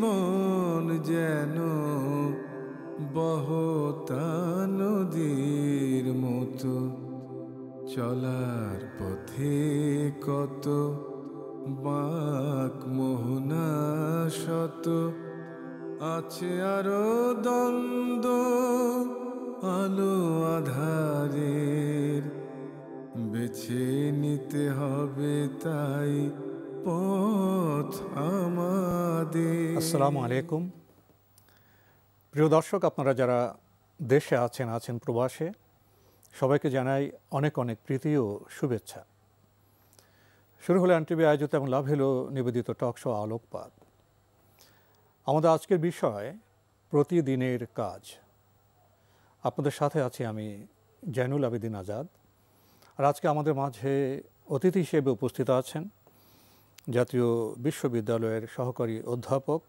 জীবন যেন বহতা নদীর মতো, চলার পথে কত বাঁক মোহনা শত, আছে আরো দ্বন্দ্ব আলো আধারের, বেছে নিতে হবে তাই পথ আমাদের। আসসালামু আলাইকুম প্রিয় দর্শক, আপনারা যারা দেশে আছেন প্রবাসে, সবাইকে জানাই অনেক অনেক প্রীতি ও শুভেচ্ছা। শুরু হলো এনটিভি আয়োজিত এবং লাভ হলো নিবেদিত টক শো আলোকপাত। আমাদের আজকের বিষয় প্রতিদিনের কাজ। আপনাদের সাথে আছি আমি জয়নুল আবেদিন আজাদ। আর আজকে আমাদের মাঝে অতিথি হিসেবে উপস্থিত আছেন জাতীয় বিশ্ববিদ্যালয়ের সহকারী অধ্যাপক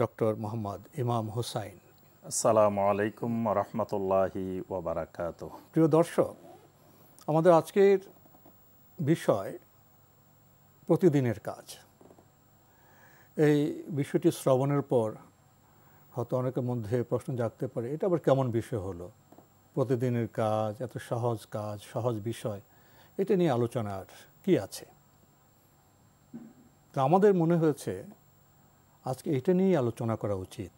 ডক্টর মোহাম্মদ ইমাম হোসাইন। আসসালামু আলাইকুম রহমতুল্লাহি ওয়া বারাকাতুহু। প্রিয় দর্শক, আমাদের আজকের বিষয় প্রতিদিনের কাজ। এই বিষয়টি শ্রবণের পর হয়তো অনেকের মধ্যে প্রশ্ন জাগতে পারে, এটা আবার কেমন বিষয় হলো? প্রতিদিনের কাজ, এত সহজ কাজ, সহজ বিষয়, এটা নিয়ে আলোচনার কি আছে? তো আমাদের মনে হয়েছে আজকে এটা নিয়েই আলোচনা করা উচিত।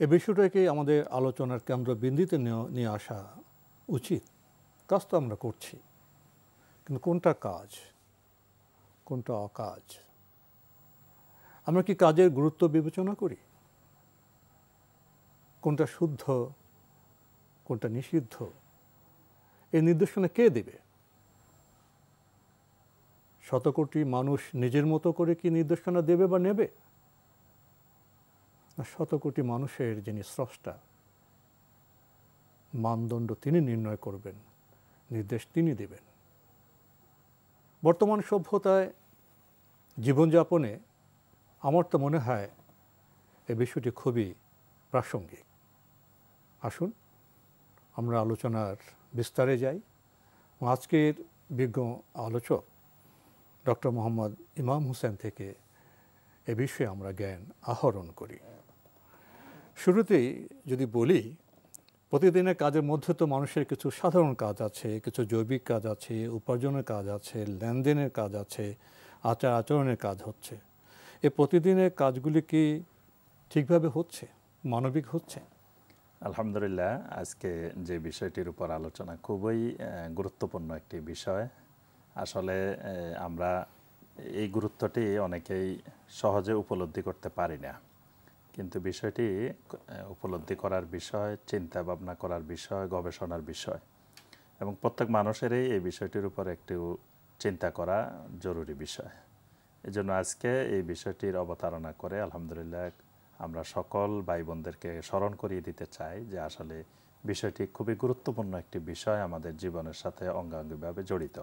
এই বিষয়টাকে আমাদের আলোচনার কেন্দ্রবিন্দুতে নিয়ে আসা উচিত। কাজ তো আমরা করছি, কিন্তু কোনটা কাজ, কোনটা অকাজ? আমরা কি কাজের গুরুত্ব বিবেচনা করি? কোনটা শুদ্ধ, কোনটা নিষিদ্ধ, এই নির্দেশনা কে দেবে? শতকোটি মানুষ নিজের মতো করে কি নির্দেশনা দেবে বা নেবে? না, শতকোটি মানুষের যিনি স্রষ্টা, মানদণ্ড তিনি নির্ণয় করবেন, নির্দেশ তিনি দেবেন। বর্তমান সভ্যতায় জীবনযাপনে আমার তো মনে হয় এই বিষয়টি খুবই প্রাসঙ্গিক। আসুন আমরা আলোচনার বিস্তারে যাই। আজকের বিজ্ঞ আলোচক ডক্টর মোহাম্মদ ইমাম হোসেন থেকে এ বিষয়ে আমরা জ্ঞান আহরণ করি। শুরুতেই যদি বলি, প্রতিদিনের কাজের মধ্যে তো মানুষের কিছু সাধারণ কাজ আছে, কিছু জৈবিক কাজ আছে, উপার্জনের কাজ আছে, লেনদেনের কাজ আছে, আচার আচরণের কাজ হচ্ছে। এই প্রতিদিনের কাজগুলি কি ঠিকভাবে হচ্ছে, মানবিক হচ্ছে? আলহামদুলিল্লাহ, আজকে যে বিষয়টির উপর আলোচনা খুবই গুরুত্বপূর্ণ একটি বিষয়। আসলে আমরা এই গুরুত্বটি অনেকেই সহজে উপলব্ধি করতে পারি না, কিন্তু বিষয়টি উপলব্ধি করার বিষয়, চিন্তা ভাবনা করার বিষয়, গবেষণার বিষয়, এবং প্রত্যেক মানুষেরই এই বিষয়টির উপর একটু চিন্তা করা জরুরি বিষয়। এজন্য আজকে এই বিষয়টির অবতারণা করে আলহামদুলিল্লাহ আমরা সকল ভাই বোনদেরকে স্মরণ করিয়ে দিতে চাই যে আসলে বিষয়টি খুবই গুরুত্বপূর্ণ একটি বিষয়, আমাদের জীবনের সাথে অঙ্গাঙ্গিভাবে জড়িত।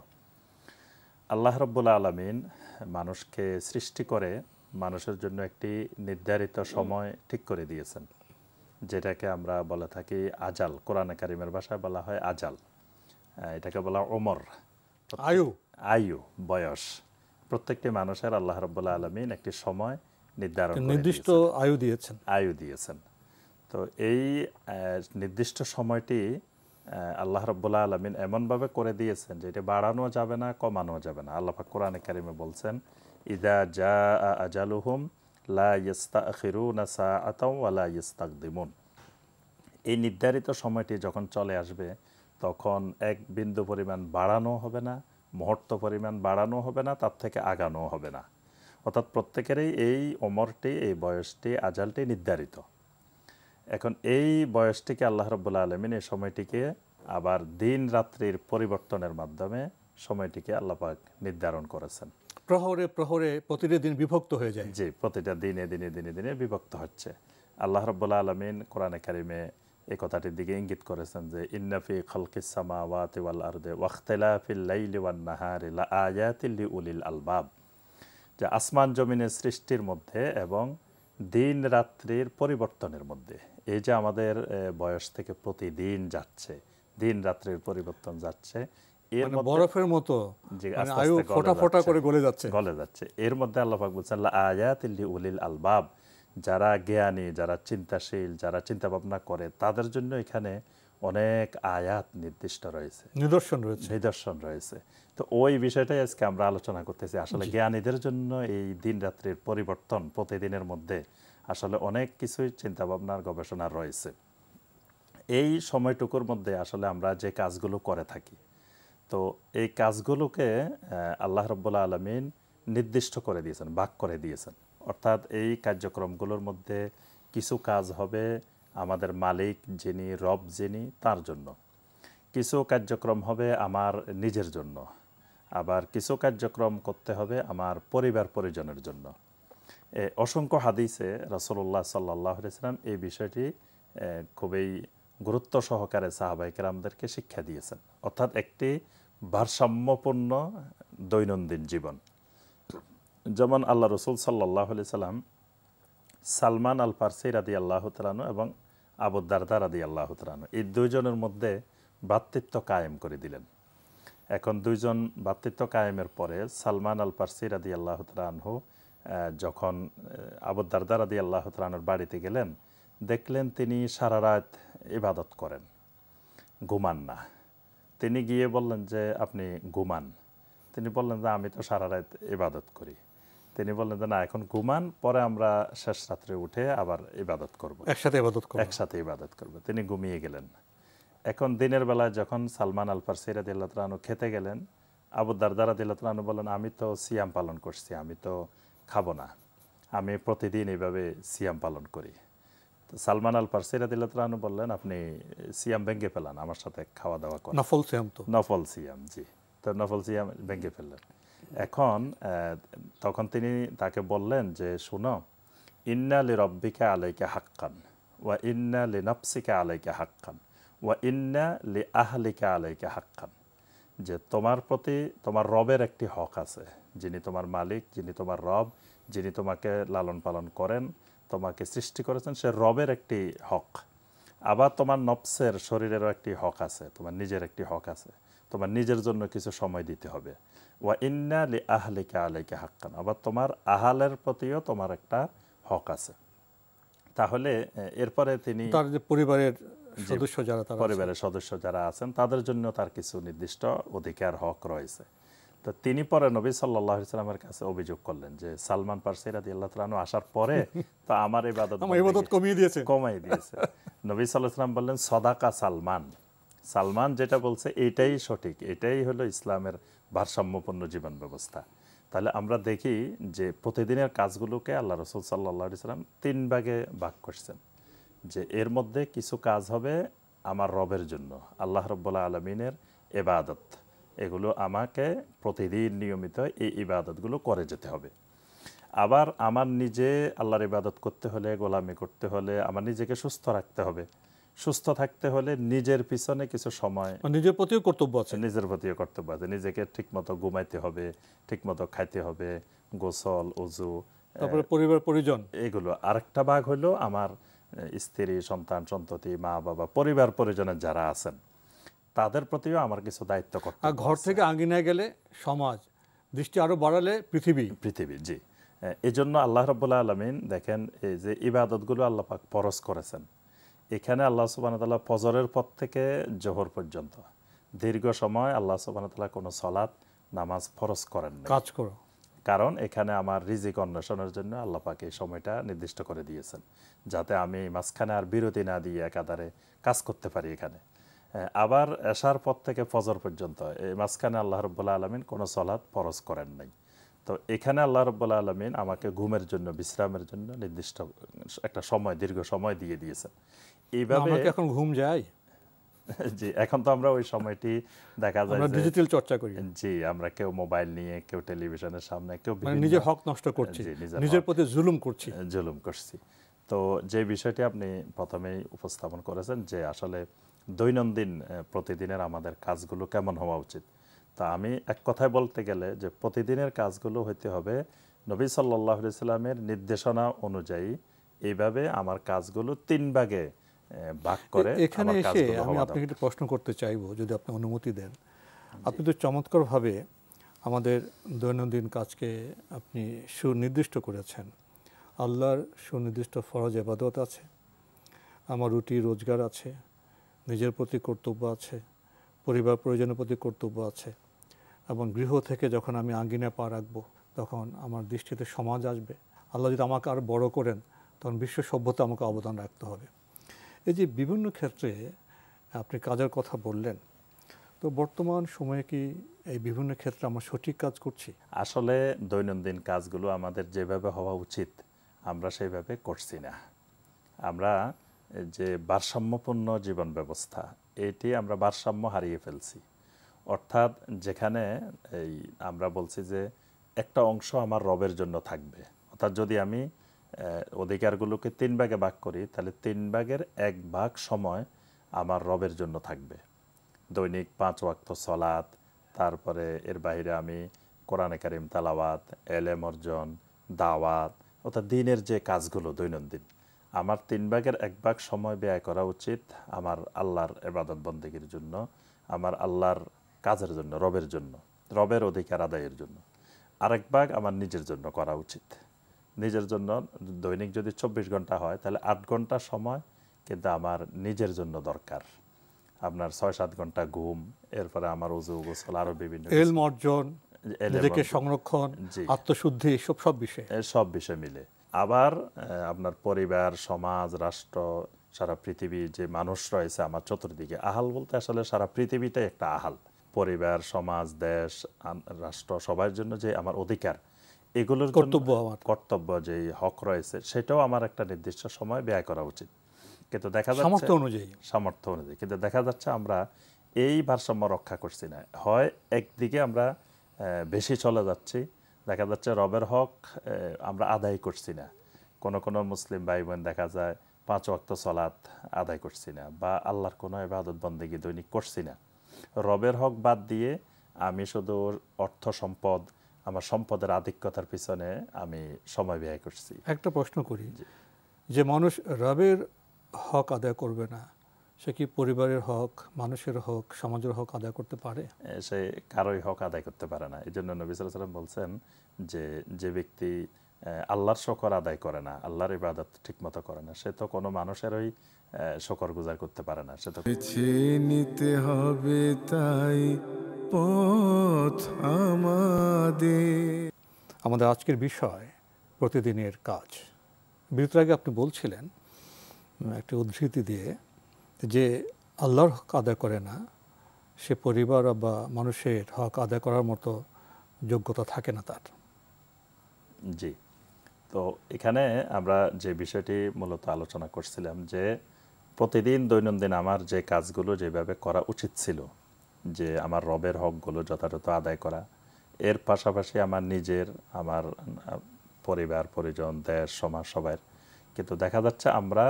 আল্লাহ রাব্বুল আলামিন মানুষকে সৃষ্টি করে মানুষের জন্য একটি নির্ধারিত সময় ঠিক করে দিয়েছেন, যেটাকে আমরা বলে থাকি আজাল। কোরআনে কারিমের ভাষায় বলা হয় আজাল, এটাকে বলা ওমর, আয়ু, বয়স। প্রত্যেকটি মানুষের আল্লাহ রাব্বুল আলামিন একটি সময় নির্ধারণ করে নির্দিষ্ট আয়ু দিয়েছেন। তো এই নির্দিষ্ট সময়টি আল্লাহ রাব্বুল আলামিন এমনভাবে করে দিয়েছেন যে এটা বাড়ানো যাবে না, কমানো যাবে না। আল্লাহ পাক কোরআনে কারিমে বলছেন, ইদা জাআ আজালুহুম লা ইস্তাখিরুনা সাআতাও ওয়া লা ইস্তাকদিমুন। এই নির্ধারিত সময়টি যখন চলে আসবে, তখন এক বিন্দু পরিমাণ বাড়ানো হবে না, মুহূর্ত পরিমাণ বাড়ানো হবে না, তার থেকে আগানো হবে না। অর্থাৎ প্রত্যেকেরই এই ওমরটি, এই বয়সটি, আজালটি নির্ধারিত। এখন এই বয়সটিকে আল্লাহ রাব্বুল আলামিন এই সময়টিকে আবার দিন রাত্রির পরিবর্তনের মাধ্যমে সময়টিকে আল্লাহ পাক নির্ধারণ করেছেন। প্রহরে প্রহরে প্রতিটা দিন বিভক্ত হয়ে যায়। জি, প্রতিটা দিনে দিনে দিনে দিনে বিভক্ত হচ্ছে। আল্লাহ রাব্বুল আলামিন কোরআনে কারিমে এই কথাটির দিকে ইঙ্গিত করেছেন যে ইন্না ফি খালকিস সামাওয়াতি ওয়াল আরদি ওয়াখতিলাফিল লাইলি ওয়ান নাহারি লাআয়াতিল লিউলিল আলবাব। যে আসমান জমিনের সৃষ্টির মধ্যে এবং দিন রাত্রির পরিবর্তনের মধ্যে, এই যে আমাদের বয়স থেকে প্রতিদিন যাচ্ছে, দিন রাত্রির পরিবর্তন যাচ্ছে, এর মানে মধ্যে বরফের মতো যে মানে আস্তে আয়ু আস্তে ফোঁটা ফোঁটা করে গলে যাচ্ছে। এর মধ্যে আল্লাহ পাক বলছেন লা আয়াতিল লিউলিল আলবাব, যারা জ্ঞানী, যারা চিন্তাশীল, যারা চিন্তা ভাবনা করে তাদের জন্য এখানে অনেক আয়াত নির্দিষ্ট রয়েছে, নিদর্শন রয়েছে। তো ওই বিষয়টাই আজকে আমরা আলোচনা করতেছি। আসলে জ্ঞানীদের জন্য এই দিন রাত্রির পরিবর্তন প্রতিদিনের মধ্যে আসলে অনেক কিছুই চিন্তা ভাবনার গবেষণা রয়েছে। এই সময়টুকুর মধ্যে আসলে আমরা যে কাজগুলো করে থাকি, তো এই কাজগুলোকে আল্লাহ রাব্বুল আলামিন নির্দিষ্ট করে দিয়েছেন, ভাগ করে দিয়েছেন। অর্থাৎ এই কার্যক্রমগুলোর মধ্যে কিছু কাজ হবে আমাদের মালিক যিনি, রব যিনি, তার জন্য। কিছু কার্যক্রম হবে আমার নিজের জন্য, আবার কিছু কার্যক্রম করতে হবে আমার পরিবার পরিজনের জন্য। অসংখ্য হাদিসে রাসূলুল্লাহ সাল্লাল্লাহু আলাইহি ওয়াসাল্লাম এই বিষয়টি খুবই গুরুত্ব সহকারে সাহাবায়ে কেরামদেরকে শিক্ষা দিয়েছেন। অর্থাৎ একটি ভারসাম্যপূর্ণ দৈনন্দিন জীবন। যেমন আল্লাহ রসুল সাল্লাল্লাহু আলাইহি সাল্লাম সালমান আল ফারসি রাদিয়াল্লাহু তাআলা আনহু এবং আবু দারদা রাদিয়াল্লাহু তাআলা আনহু এই দুইজনের মধ্যে ভ্রাতৃত্ব কায়েম করে দিলেন। এখন দুইজন ভ্রাতৃত্ব কায়েমের পরে সালমান আল ফারসি রাদিয়াল্লাহু তাআলা আনহু যখন আবু দারদা রাদিয়াল্লাহু তাআলা আনহুর বাড়িতে গেলেন, দেখলেন তিনি সারা রাত ইবাদত করেন, ঘুমান না। তিনি গিয়ে বললেন যে আপনি ঘুমান। তিনি বললেন যে আমি তো সারা রাত ইবাদত করি। তিনি বললেন যে না, এখন ঘুমান, পরে আমরা শেষ রাত্রে উঠে আবার ইবাদত করব, একসাথে ইবাদত করব। তিনি ঘুমিয়ে গেলেন। এখন দিনের বেলায় যখন সালমান আল ফারসি রাদিয়াল্লাহু তাআলা আনহু খেতে গেলেন, আবু দারদা রাদিয়াল্লাহু তাআলা আনহু বললেন আমি তো সিয়াম পালন করছি, আমি তো খাবো না, আমি প্রতিদিন এইভাবে সিয়াম পালন করি। তো সালমান আল ফারসি রাদিয়াল্লাহু তাআলা আনহু বললেন আপনি সিয়াম ভেঙে ফেলান, আমার সাথে খাওয়া দাওয়া করেন। নফল সিয়াম, জি। তো নফল সিয়াম ভেঙে ফেললেন। এখন তখন তিনি তাকে বললেন যে শুনো, ইন্না লিরাব্বিকা আলাইকা হাক্কান ওয়া ইন্না লিনাফসিকা আলাইকা হাক্কান ওয়া ইন্না লিআহলিকা আলাইকা হাক্কান, যে তোমার প্রতি তোমার রবের একটি হক আছে, যিনি তোমার মালিক, যিনি তোমার রব, যিনি তোমাকে লালন পালন করেন, তোমাকে সৃষ্টি করেছেন, সে রবের একটি হক। আবার তোমার নফসের, শরীরেরও একটি হক আছে, তোমার নিজের একটি হক আছে, তোমার নিজের জন্য কিছু সময় দিতে হবে। ওয়া ইন্না লিআহলিকা আলাইকা হাক্কান, আবার তোমার আহালের প্রতিও তোমার একটা হক আছে। তাহলে এরপরে তিনি পরিবারের সদস্য যারা আছেন তাদের জন্য তার কিছু নির্দিষ্ট অধিকার, হক রয়েছে। তো তিনি পরে নবী সাল্লাল্লাহু আলাইহি ওয়াসাল্লামের কাছে অভিযোগ করলেন যে সালমান ফারসি রাদিয়াল্লাহু তাআলা আনহু আসার পরে তো আমার ইবাদত কমিয়ে দিয়েছে। নবী সাল্লাল্লাহু আলাইহি ওয়াসাল্লাম বললেন সদাকা সালমান, সালমান যেটা বলছে এটাই সঠিক, এটাই হলো ইসলামের ভারসাম্যপূর্ণ জীবন ব্যবস্থা। তাহলে আমরা দেখি যে প্রতিদিনের কাজগুলোকে আল্লাহ রাসূল সাল্লাল্লাহু আলাইহি ওয়াসাল্লাম 3 ভাগে ভাগ করছেন, যে এর মধ্যে কিছু কাজ হবে আমার রবের জন্য, আল্লাহ রাব্বুল আলামিনের ইবাদত, এগুলো আমাকে প্রতিদিন নিয়মিত এই ইবাদতগুলো করে যেতে হবে। আবার আমার নিজে আল্লাহর ইবাদত করতে হলে, গোলামি করতে হলে আমার নিজেকে সুস্থ রাখতে হবে। সুস্থ থাকতে হলে নিজের পিছনে কিছু সময়, নিজের প্রতিও কর্তব্য আছে, নিজেকে ঠিকমতো ঘুমাইতে হবে, ঠিকমতো খাইতে হবে, গোসল, ওযু, তারপরে পরিবার পরিজন, এগুলো। আরেকটা ভাগ হলো আমার স্ত্রী, সন্তান, সন্ততি, মা বাবা, পরিবার পরিজনের যারা আছেন তাদের প্রতিও আমার কিছু দায়িত্ব করতে হবে। ঘর থেকে আঙ্গিনায় গেলে সমাজ, দৃষ্টি আরো বাড়ালে পৃথিবী, জি। এই জন্য আল্লাহ রাব্বুল আলামিন দেখেন এই যে ইবাদতগুলো আল্লাহ পাক ফরজ করেছেন, এখানে আল্লাহ সুবহানাহু ওয়া তাআলা ফজরের পর থেকে জোহর পর্যন্ত দীর্ঘ সময় আল্লাহ সুবহানাহু ওয়া তাআলা কোনো সালাত নামাজ ফরজ করেন না। কাজ করো, কারণ এখানে আমার রিজিক অন্বেষণের জন্য আল্লাহ পাক এই সময়টা নির্দিষ্ট করে দিয়েছেন, যাতে আমি মাঝখানে আর বিরতি না দিয়ে একাধারে কাজ করতে পারি এখানে। আবার এশার পর থেকে ফজর পর্যন্ত এই মাঝখানে আল্লাহ রাব্বুল আলামিন কোনো সালাত ফরজ করেন নাই। তো এখানে আল্লাহ রাব্বুল আলামিন আমাকে ঘুমের জন্য, বিশ্রামের জন্য নির্দিষ্ট একটা সময়, দীর্ঘ সময় দিয়ে দিয়েছেন। এইভাবে এখন ঘুম যায়, জি, এখন তো আমরা ওই সময়টি দেখা যায় আমরা ডিজিটাল চর্চা করি, জি, আমরা কেউ মোবাইল নিয়ে, কেউ টেলিভিশনের সামনে, কেউ নিজের হক নষ্ট করছি, নিজের প্রতি জুলুম করছি। তো যে বিষয়টি আপনি প্রথমেই উপস্থাপন করেছেন যে আসলে দৈনন্দিন প্রতিদিনের আমাদের কাজগুলো কেমন হওয়া উচিত, তা আমি এক কথায় বলতে গেলে যে প্রতিদিনের কাজগুলো হইতে হবে নবী সাল্লাল্লাহু আলাইহি সাল্লামের নির্দেশনা অনুযায়ী। এইভাবে আমার কাজগুলো 3 ভাগে ভাগ করে। এখানে এসে আমি আপনাকে একটা প্রশ্ন করতে চাইবো, যদি আপনি অনুমতি দেন। আপনি তো চমৎকারভাবে আমাদের দৈনন্দিন কাজকে আপনি সুনির্দিষ্ট করেছেন। আল্লাহর সুনির্দিষ্ট ফরজ ইবাদত আছে, আমার রুটি রোজগার আছে, নিজের প্রতি কর্তব্য আছে, পরিবার পরিজনের প্রতি কর্তব্য আছে, এবং গৃহ থেকে যখন আমি আঙ্গিনায় পা রাখবো তখন আমার দৃষ্টিতে সমাজ আসবে। আল্লাহ যদি আমাকে আরও বড় করেন তখন বিশ্ব সভ্যতা আমাকে অবদান রাখতে হবে। এই যে বিভিন্ন ক্ষেত্রে আপনি কাজের কথা বললেন, তো বর্তমান সময়ে কি এই বিভিন্ন ক্ষেত্রে আমরা সঠিক কাজ করছি? আসলে দৈনন্দিন কাজগুলো আমাদের যেভাবে হওয়া উচিত আমরা সেইভাবে করছি না। আমরা যে ভারসাম্যপূর্ণ জীবন ব্যবস্থা, এটি আমরা ভারসাম্য হারিয়ে ফেলছি। অর্থাৎ যেখানে এই আমরা বলছি যে একটা অংশ আমার রবের জন্য থাকবে, অর্থাৎ যদি আমি অধিকারগুলোকে 3 ভাগে ভাগ করি তাহলে 3 ভাগের 1 ভাগ সময় আমার রবের জন্য থাকবে। দৈনিক 5 ওয়াক্ত সালাত, তারপরে এর বাইরে আমি কোরআনে কারিম তেলাওয়াত, এলেম অর্জন, দাওয়াত, অর্থাৎ দিনের যে কাজগুলো দৈনন্দিন, আমার 3 ভাগের 1 ভাগ সময় ব্যয় করা উচিত আমার আল্লাহর ইবাদত বন্দেগীর জন্য, আমার আল্লাহর কাজের জন্য, রবের জন্য, রবের অধিকার আদায়ের জন্য। আরেক ভাগ আমার নিজের জন্য করা উচিত। নিজের জন্য দৈনিক যদি 24 ঘন্টা হয় তাহলে 8 ঘন্টা সময় কিন্তু আমার নিজের জন্য দরকার। আপনার 6-7 ঘন্টা ঘুম, এরপরে আমার ওযু গোসল, আরও বিভিন্ন এলম অর্জন, নিজেকে সংরক্ষণ, আত্মশুদ্ধি, সব বিষয় মিলে। আবার আপনার পরিবার, সমাজ, রাষ্ট্র, সারা পৃথিবী যে মানুষ রয়েছে আমার চতুর্দিকে, আহাল বলতে আসলে সারা পৃথিবীটাই একটা আহাল। পরিবার, সমাজ, দেশ, রাষ্ট্র, সবার জন্য যে আমার অধিকার, এগুলোর কর্তব্য যে হক রয়েছে সেটাও আমার একটা নির্দিষ্ট সময় ব্যয় করা উচিত। কিন্তু দেখা যাচ্ছে সামর্থ্য অনুযায়ী কিন্তু দেখা যাচ্ছে আমরা এই ভারসাম্য রক্ষা করছি না। হয় একদিকে আমরা বেশি চলে যাচ্ছি, দেখা যাচ্ছে রবের হক আমরা আদায় করছি না। কোনো মুসলিম ভাই বোন দেখা যায় 5 ওয়াক্ত সালাত আদায় করছি না, বা আল্লাহর কোনো ইবাদত বন্দেগী দৈনিক করছি না। রবের হক বাদ দিয়ে আমি শুধু অর্থ সম্পদ, আমার সম্পদের আধিক্যতার পিছনে আমি সময় ব্যয় করছি। একটা প্রশ্ন করি, যে মানুষ রবের হক আদায় করবে না, সে কি পরিবারের হক, মানুষের হক, সমাজের হক আদায় করতে পারে? সে কারোই হক আদায় করতে পারে না। এই জন্য নবী সাল্লাল্লাহু আলাইহি ওয়াসাল্লাম বলছেন যে ব্যক্তি আল্লাহর শুকর আদায় করে না, আল্লাহর ইবাদত ঠিকমতো করে না, সে তো কোনো মানুষেরই শুকর গুজার করতে পারে না। সে তো নিতে হবে তাই পথ আমাদের আজকের বিষয় প্রতিদিনের কাজ। বিরতির আগে আপনি বলছিলেন একটি উদ্ধৃতি দিয়ে যে আল্লাহর হক আদায় করে না, সে পরিবার বা মানুষের হক আদায় করার মতো যোগ্যতা থাকে না তার। জি, তো এখানে আমরা যে বিষয়টি মূলত আলোচনা করছিলাম যে প্রতিদিন দৈনন্দিন আমার যে কাজগুলো যেভাবে করা উচিত ছিল, যে আমার রবের হকগুলো যথাযথ আদায় করা, এর পাশাপাশি আমার নিজের, আমার পরিবার পরিজন, দেশ, সমাজ, সবার। কিন্তু দেখা যাচ্ছে আমরা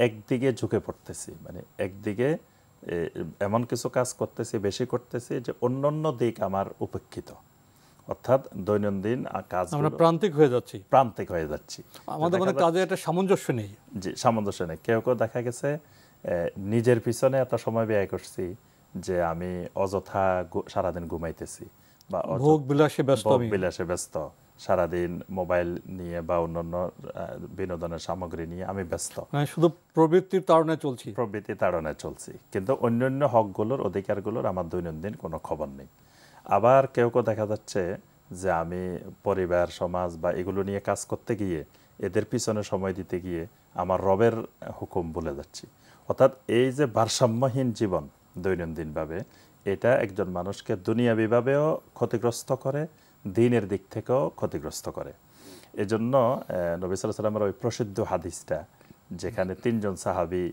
একদিকে ঝুঁকে পড়তেছি, মানে একদিকে এমন কিছু কাজ করতেছি, বেশি করতেছি যে অন্যান্য দিক আমার উপেক্ষিত। অর্থাৎ দৈনন্দিন কাজ আমরা প্রান্তিক হয়ে যাচ্ছি। আমাদের মধ্যে কাজে একটা সামঞ্জস্য নেই। জি, সামঞ্জস্য নেই। কেউ দেখা গেছে নিজের পিছনে এত সময় ব্যয় করছি যে আমি অযথা সারাদিন ঘুমাইতেছি, বা ভোগ বিলাসে ব্যস্ত, সারাদিন মোবাইল নিয়ে বা অন্যান্য বিনোদনের সামগ্রী নিয়ে আমি ব্যস্ত, শুধু প্রবৃত্তির তাড়নায় চলছি, কিন্তু অন্যান্য হকগুলোর, অধিকারগুলোর আমার দৈনন্দিন কোনো খবর নেই। আবার কেউ দেখা যাচ্ছে যে আমি পরিবার, সমাজ বা এগুলো নিয়ে কাজ করতে গিয়ে, এদের পিছনে সময় দিতে গিয়ে আমার রবের হুকুম ভুলে যাচ্ছি। অর্থাৎ এই যে ভারসাম্যহীন জীবন দৈনন্দিনভাবে, এটা একজন মানুষকে দুনিয়াবিভাবেও ক্ষতিগ্রস্ত করে, দিনের দিক থেকেও ক্ষতিগ্রস্ত করে। এজন্য নবী সাল্লাল্লাহু আলাইহি ওয়াসাল্লামের ওই প্রসিদ্ধ হাদিসটা, যেখানে 3 জন সাহাবী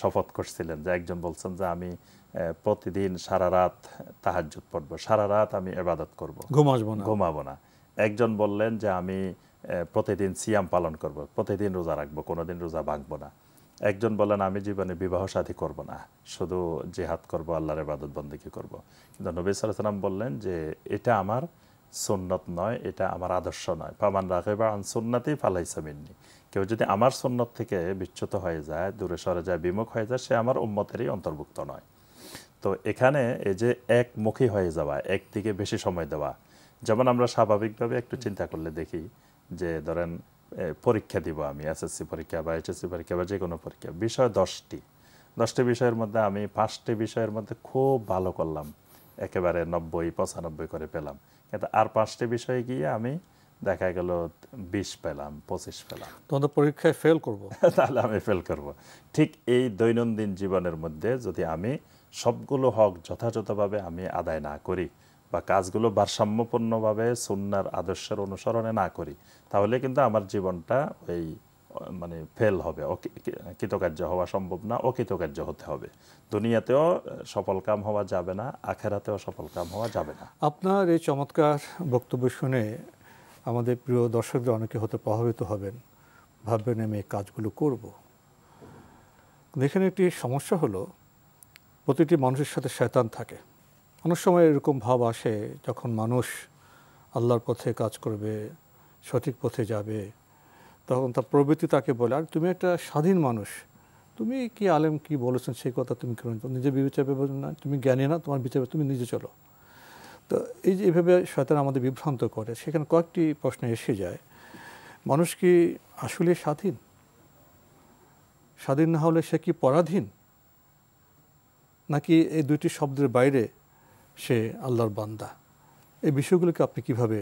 শপথ করছিলেন, যে একজন বলছেন যে আমি প্রতিদিন সারা রাত তাহাজ্জুদ পড়ব, সারা রাত আমি ইবাদত করব, ঘুমাবো না। একজন বললেন যে আমি প্রতিদিন সিয়াম পালন করব, প্রতিদিন রোজা রাখবো, কোনোদিন রোজা ভাঙবো না। একজন বলেন আমি জীবনে বিবাহ শাদী করব না, শুধু জিহাদ করব, আল্লাহর ইবাদত বন্দেগী করব। কিন্তু নবী সাল্লাল্লাহু আলাইহি ওয়াসাল্লাম বললেন যে এটা আমার সুন্নত নয়, এটা আমার আদর্শ নয়। ফামান রাগিবা আন সুন্নতি ফালাইসা মিন্নি। কেউ যদি আমার সুন্নত থেকে বিচ্যুত হয়ে যায়, দূরে সরে যায়, বিমুখ হয়ে যায়, সে আমার উম্মতেরই অন্তর্ভুক্ত নয়। তো এখানে এই যে একমুখী হয়ে যাওয়া, একদিকে বেশি সময় দেওয়া, যেমন আমরা স্বাভাবিকভাবে একটু চিন্তা করলে দেখি যে ধরেন পরীক্ষা দিব আমি, এসএসসি পরীক্ষা বা এইচএসসি পরীক্ষা বা যে কোনো পরীক্ষা, বিষয় 10টি বিষয়ের মধ্যে আমি 5টি বিষয়ের মধ্যে খুব ভালো করলাম, একেবারে 90-95 করে পেলাম, কিন্তু আর 5টি বিষয়ে গিয়ে আমি দেখা গেল 20 পেলাম, 25 পেলাম, তোমাদের পরীক্ষায় ফেল করব, তাহলে আমি ফেল করব। ঠিক এই দৈনন্দিন জীবনের মধ্যে যদি আমি সবগুলো হক যথাযথভাবে আমি আদায় না করি বা কাজগুলো ভারসাম্যপূর্ণভাবে সুন্নাহর আদর্শের অনুসরণে না করি, তাহলে কিন্তু আমার জীবনটা ওই মানে ফেল হবে, কৃতকার্য হওয়া সম্ভব না, অকৃতকার্য হতে হবে। দুনিয়াতেও সফল কাম হওয়া যাবে না, আখেরাতেও সফল কাম হওয়া যাবে না। আপনার এই চমৎকার বক্তব্য শুনে আমাদের প্রিয় দর্শকদের অনেকে হতে প্রভাবিত হবেন, ভাববেন আমি এই কাজগুলো করব। এখানে একটি সমস্যা হলো, প্রতিটি মানুষের সাথে শয়তান থাকে। অনেক সময় এরকম ভাব আসে যখন মানুষ আল্লাহর পথে কাজ করবে, সঠিক পথে যাবে, তখন তার প্রবৃত্তি তাকে বলে, আর তুমি একটা স্বাধীন মানুষ, তুমি কি আলেম কি বলেছেন সেই কথা তুমি কেন, নিজে বিবেচনা না, তুমি জ্ঞানী না, তোমার বিচার তুমি নিজে চলো। তো এই যে এইভাবে শয়তান আমাদের বিভ্রান্ত করে, সেখানে কয়েকটি প্রশ্ন এসে যায়। মানুষ কি আসলে স্বাধীন? স্বাধীন না হলে সে কি পরাধীন, নাকি এই দুইটি শব্দের বাইরে সে আল্লাহর বান্দা? এই বিষয়গুলোকে আপনি কিভাবে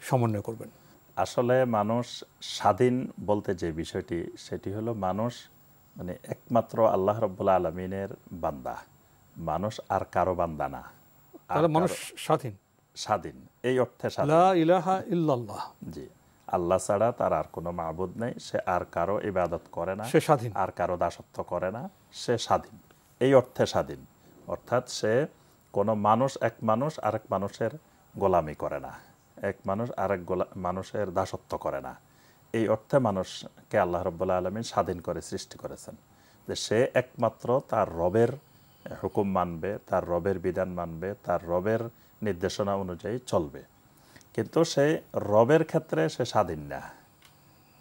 সমন্বয় করবেন? আসলে মানুষ স্বাধীন বলতে যে বিষয়টি, সেটি হলো মানুষ মানে একমাত্র আল্লাহ রাব্বুল আলামিনের বান্দা, মানুষ আর কারো বান্দা না। তাহলে মানুষ স্বাধীন, স্বাধীন এই অর্থে স্বাধীন। লা ইলাহা ইল্লাল্লাহ, জি, আল্লাহ ছাড়া তার আর কোনো মাবুদ নেই, সে আর কারো ইবাদত করে না, সে স্বাধীন, আর কারো দাসত্ব করে না, সে স্বাধীন এই অর্থে স্বাধীন। অর্থাৎ সে কোনো মানুষ এক মানুষ আরেক মানুষের গোলামি করে না, এক মানুষ আরেক মানুষের দাসত্ব করে না। এই অর্থে মানুষকে আল্লাহ রাব্বুল আলামিন স্বাধীন করে সৃষ্টি করেছেন, যে সে একমাত্র তার রবের হুকুম মানবে, তার রবের বিধান মানবে, তার রবের নির্দেশনা অনুযায়ী চলবে। কিন্তু সে রবের ক্ষেত্রে সে স্বাধীন না,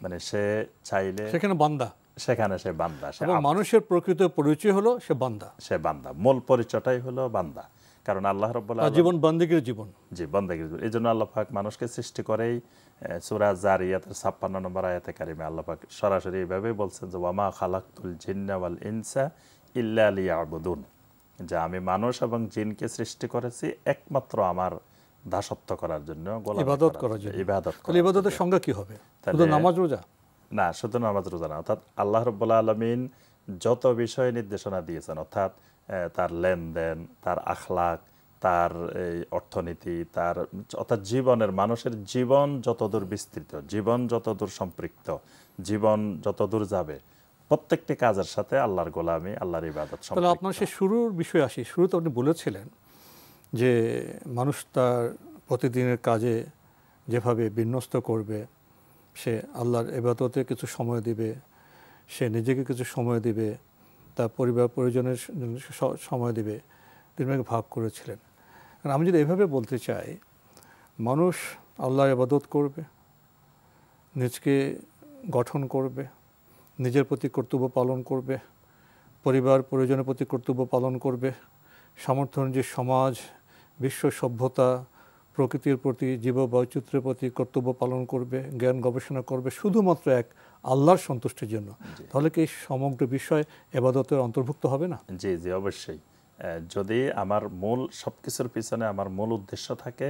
মানে সে চাইলে সেখানে বান্দা, সেখানে সে বান্দা, সে এবং মানুষের প্রকৃত পরিচয় হলো সে বান্দা, সে বান্দা, মূল পরিচয়টাই হলো বান্দা। কারণ আল্লাহ রাব্বুল আলামিন জীবন বান্দিগির জীবন, জি বান্দাগির জীবন। এই জন্য আল্লাহ পাক মানুষকে সৃষ্টি করেই সূরা জারিয়াতের 56 নম্বর আয়াতে কারিমে আল্লাহ পাক সরাসরি এইভাবে বলছেন যে ওয়ামা খালাকতুল জিন্না ওয়াল ইনসা ইল্লা লিয়াবুদুন, যে আমি মানুষ এবং জিনকে সৃষ্টি করেছি একমাত্র আমার দাসত্ব করার জন্য, ইবাদত করার জন্য। তাহলে ইবাদতের সংজ্ঞা কি হবে? শুধু নামাজ রোজা না, শুধু নামাজ রোজা না। অর্থাৎ আল্লাহ রাব্বুল আলামিন যত বিষয়ে নির্দেশনা দিয়েছেন, অর্থাৎ তার লেনদেন, তার আখলাক, তার এই অর্থনীতি, তার অর্থাৎ জীবনের, মানুষের জীবন যতদূর বিস্তৃত, জীবন যতদূর সম্পৃক্ত, জীবন যতদূর যাবে, প্রত্যেকটি কাজের সাথে আল্লাহর গোলামি, আল্লাহর ইবাদত সম্পৃক্ত। তাহলে আপনার সেই শুরুর বিষয়ে আসি। শুরুতে আপনি বলেছিলেন যে মানুষ তার প্রতিদিনের কাজে যেভাবে বিন্যস্ত করবে, সে আল্লাহর ইবাদতে কিছু সময় দিবে, সে নিজেকে কিছু সময় দিবে, তার পরিবার পরিজনের সময় দিবে, তিনি ভাগ করেছিলেন। কারণ আমি যদি এভাবে বলতে চাই, মানুষ আল্লাহর ইবাদত করবে, নিজকে গঠন করবে, নিজের প্রতি কর্তব্য পালন করবে, পরিবার পরিজনের প্রতি কর্তব্য পালন করবে, সামর্থ্য অনুযায়ী সমাজ, বিশ্ব সভ্যতা, প্রকৃতির প্রতি, জীব বৈচিত্র্যের প্রতি কর্তব্য পালন করবে, জ্ঞান গবেষণা করবে শুধুমাত্র এক আল্লাহর সন্তুষ্টির জন্য। তাহলে কি এই সমগ্র বিষয় ইবাদতের অন্তর্ভুক্ত হবে না? জি জি, অবশ্যই। যদি আমার মূল সবকিছুর পিছনে আমার মূল উদ্দেশ্য থাকে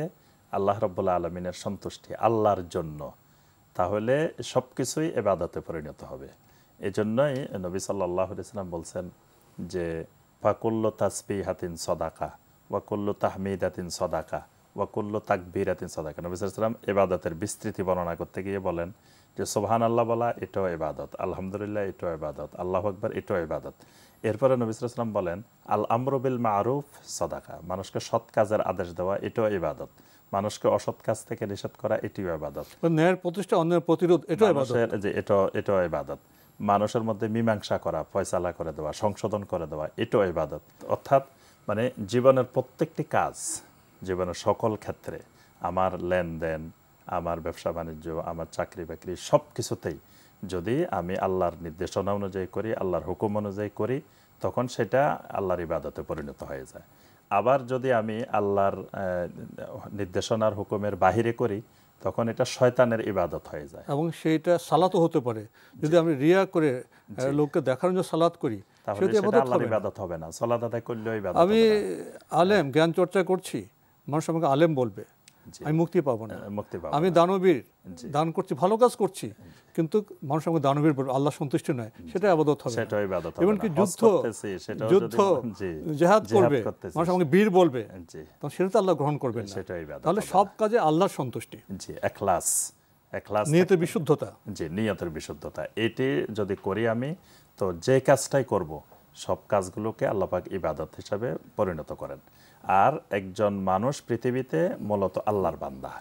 আল্লাহ রাব্বুল আলামিনের সন্তুষ্টি, আল্লাহর জন্য, তাহলে সবকিছুই ইবাদতে পরিণত হবে। এই জন্যই নবী সাল্লাল্লাহু আলাইহি ওয়াসাল্লাম বলছেন যে ফাকুল্লু তাসবিহাতিন সাদাকা ওয়া কুল্লু তাহমিদাতিন সাদাকা ওয়া কুল্লু তাকবীরাতিন সাদাকা। নবী সাল্লাল্লাহু আলাইহি ওয়াসাল্লাম ইবাদতের বিস্তৃতি বর্ণনা করতে গিয়ে বলেন যে সুবহানাল্লাহ বলা এটাও ইবাদত, আলহামদুলিল্লাহ এটাও ইবাদত, আল্লাহু আকবার এটাও ইবাদত। এরপরে নবী সাল্লাল্লাহু আলাইহি ওয়াসাল্লাম বলেন আল আমরু বিল মারুফ সাদাকা, মানুষকে সৎ কাজের আদেশ দেওয়া এটাও ইবাদত, মানুষকে অসৎ কাজ থেকে নিষেধ করা এটিও ইবাদত, ন্যায়ের প্রতিষ্ঠা অন্যের প্রতিরোধ এটাও ইবাদত, যে এটাও ইবাদত, মানুষের মধ্যে মীমাংসা করা, ফয়সালা করে দেওয়া, সংশোধন করে দেওয়া এটাও ইবাদত। অর্থাৎ মানে জীবনের প্রত্যেকটি কাজ, জীবনের সকল ক্ষেত্রে, আমার লেনদেন, আমার ব্যবসা বাণিজ্য, আমার চাকরি বাকরি, সব কিছুতেই যদি আমি আল্লাহর নির্দেশনা অনুযায়ী করি, আল্লাহর হুকুম অনুযায়ী করি, তখন সেটা আল্লাহর ইবাদতে পরিণত হয়ে যায়। আবার যদি আমি আল্লাহর নির্দেশনার হুকুমের বাহিরে করি, তখন এটা শয়তানের ইবাদত হয়ে যায়। এবং সেইটা সালাতও হতে পারে। যদি আমি রিয়া করে লোককে দেখানোর জন্য সালাত করি, তাহলে সেটা আল্লাহর ইবাদত হবে না, সালাত আদায় করলেও ইবাদত হবে না। আমি আলেম, জ্ঞান চর্চা করছি, মানুষ আমাকে আলেম বলবে, আমি মুক্তি পাবো না। আমি দানবীর, দান করছি, ভালো কাজ করছি, কিন্তু মানুষ আমাকে দানবীর বলবে, আল্লাহ সন্তুষ্টি নয়, সেটা ইবাদত হবে না। এমনকি যুদ্ধ জিহাদ করবে, মানুষ আমাকে বীর বলবে, তখন সেটা তো আল্লাহ গ্রহণ করবেন না। তাহলে সব কাজে আল্লাহর সন্তুষ্টি, ইখলাস, নিয়তের বিশুদ্ধতা, নিয়তের বিশুদ্ধতা, এটি যদি করি আমি, তো যে কাজটাই করব সব কাজগুলোকে আল্লাহ পাক ইবাদত হিসাবে পরিণত করেন। আর একজন মানুষ পৃথিবীতে মূলত আল্লাহর বান্দা,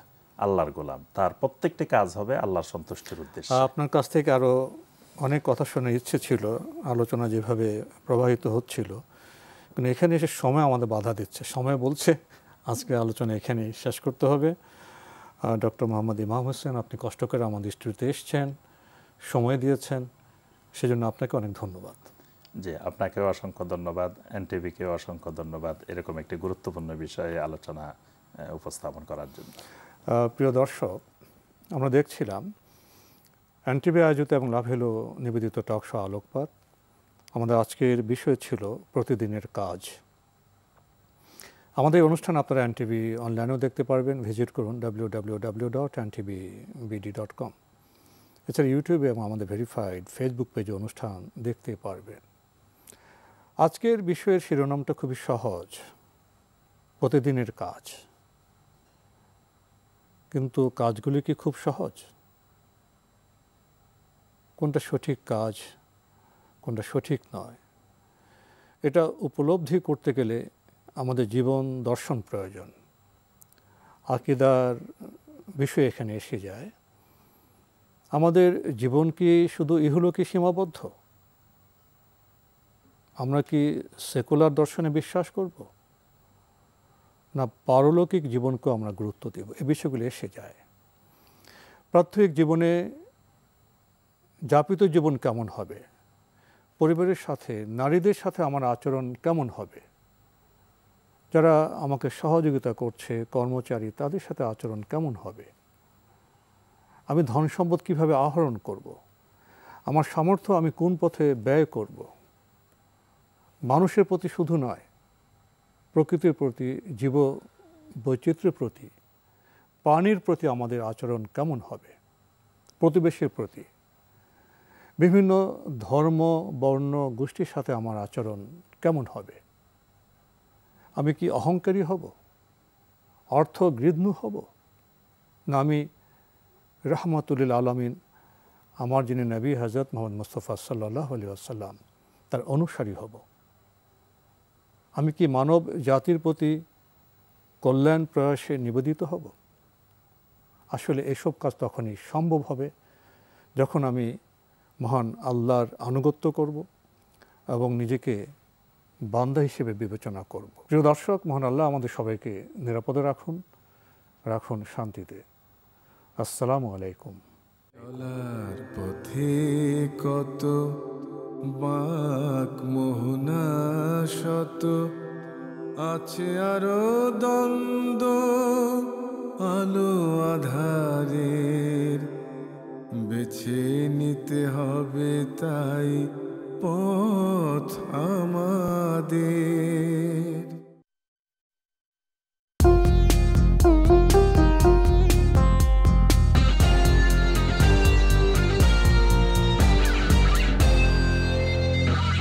আল্লাহর গোলাম, তার প্রত্যেকটি কাজ হবে আল্লাহর সন্তুষ্টির উদ্দেশ্যে। আপনার কাছ থেকে আরো অনেক কথা শোনার ইচ্ছে ছিল, আলোচনা যেভাবে প্রবাহিত হচ্ছিল, কিন্তু এখানে এসে সময় আমাদের বাধা দিচ্ছে। সময় বলছে আজকে আলোচনা এখানে শেষ করতে হবে। ডক্টর মোহাম্মদ ইমাম হোসেন, আপনি কষ্ট করে আমাদের স্টুডিওতে এসেছেন, সময় দিয়েছেন, সেজন্য আপনাকে অনেক ধন্যবাদ। জি, আপনাকেও অসংখ্য ধন্যবাদ, এনটিভিকেও অসংখ্য ধন্যবাদ এরকম একটি গুরুত্বপূর্ণ বিষয়ে আলোচনা উপস্থাপন করার জন্য। প্রিয় দর্শক, আমরা দেখছিলাম এনটিভি আয়োজিত এবং লাভ হলো নিবেদিত টক শো আলোকপাত। আমাদের আজকের বিষয় ছিল প্রতিদিনের কাজ। আমাদের অনুষ্ঠান আপনারা এনটিভি অনলাইনেও দেখতে পারবেন, ভিজিট করুন www.ntvbd.com। এছাড়া ইউটিউবে এবং আমাদের ভেরিফাইড ফেসবুক পেজে অনুষ্ঠান দেখতে পারবেন। আজকের বিষয়ের শিরোনামটা খুবই সহজ, প্রতিদিনের কাজ। কিন্তু কাজগুলি কি খুব সহজ? কোনটা সঠিক কাজ, কোনটা সঠিক নয়, এটা উপলব্ধি করতে গেলে আমাদের জীবন দর্শন প্রয়োজন। আকীদার বিষয় এখানে এসে যায়। আমাদের জীবন কি শুধু ইহলোকে সীমাবদ্ধ? আমরা কি সেকুলার দর্শনে বিশ্বাস করব, না পারলৌকিক জীবনকেও আমরা গুরুত্ব দেব? এ বিষয়গুলো এসে যায়। প্রাত্যহিক জীবনে যাপিত জীবন কেমন হবে, পরিবারের সাথে, নারীদের সাথে আমার আচরণ কেমন হবে, যারা আমাকে সহযোগিতা করছে, কর্মচারী, তাদের সাথে আচরণ কেমন হবে, আমি ধন সম্পদ কীভাবে আহরণ করব, আমার সামর্থ্য আমি কোন পথে ব্যয় করব, মানুষের প্রতি শুধু নয়, প্রকৃতির প্রতি, জীব বৈচিত্র্যের প্রতি, প্রাণীর প্রতি আমাদের আচরণ কেমন হবে, প্রতিবেশীর প্রতি, বিভিন্ন ধর্ম, বর্ণ, গোষ্ঠীর সাথে আমার আচরণ কেমন হবে, আমি কি অহংকারী হব, অর্থগৃহ্ণু হব, না আমি রহমতুল্লিল আলমিন, আমার যিনি নবী হযরত মুহাম্মদ মুস্তাফা সাল্লাল্লাহু আলাইহি ওয়াসাল্লাম, তার অনুসারী হব। আমি কি মানব জাতির প্রতি কল্যাণ প্রয়াসে নিবেদিত হব? আসলে এসব কাজ তখনই সম্ভব হবে যখন আমি মহান আল্লাহর আনুগত্য করব এবং নিজেকে বান্দা হিসেবে বিবেচনা করব। প্রিয় দর্শক, মহান আল্লাহ আমাদের সবাইকে নিরাপদে রাখুন, রাখুন শান্তিতে। আসসালামু আলাইকুম। চলার পথে কত বাঁক মোহনা শত, আছে আরো দ্বন্দ্ব আলো আধারের, বেছে নিতে হবে তাই পথ আমাদের।